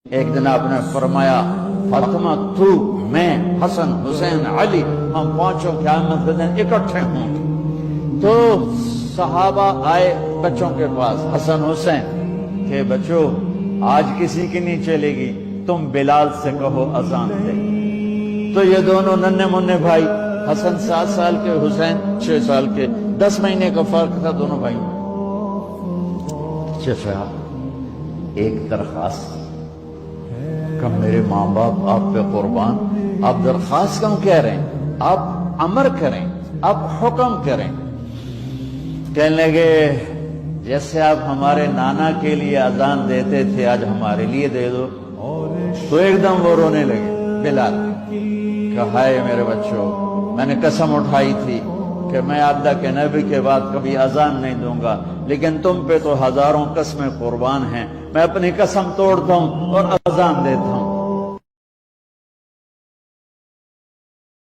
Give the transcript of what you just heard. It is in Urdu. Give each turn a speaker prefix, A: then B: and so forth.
A: ایک دن آپ نے فرمایا فاطمہ تو میں حسن حسین علی ہم پانچوں قیامت کے دن اکٹھے ہوں گے۔ تو صحابہ آئے بچوں کے پاس حسن حسین کہ بچوں آج کسی کی نہیں چلے گی، تم بلال سے کہو اذان دے۔ تو یہ دونوں ننھے منھے بھائی، حسن 7 سال کے، حسین 6 سال کے، 10 مہینے کا فرق تھا دونوں بھائیوں میں۔ چچا ایک درخواست کہ میرے ماں باپ آپ پہ قربان، آپ درخواست کیوں کہہ رہے ہیں؟ آپ امر کریں، آپ حکم کریں۔ کہنے لگے جیسے آپ ہمارے نانا کے لیے اذان دیتے تھے آج ہمارے لیے دے دو۔ تو ایک دم وہ رونے لگے بلال کہ ہائے میرے بچوں، میں نے قسم اٹھائی تھی کہ میں اللہ کے نبی کے بعد کبھی اذان نہیں دوں گا، لیکن تم پہ تو ہزاروں قسمیں قربان ہیں، میں اپنی قسم توڑتا ہوں اور اذان دیتا ہوں۔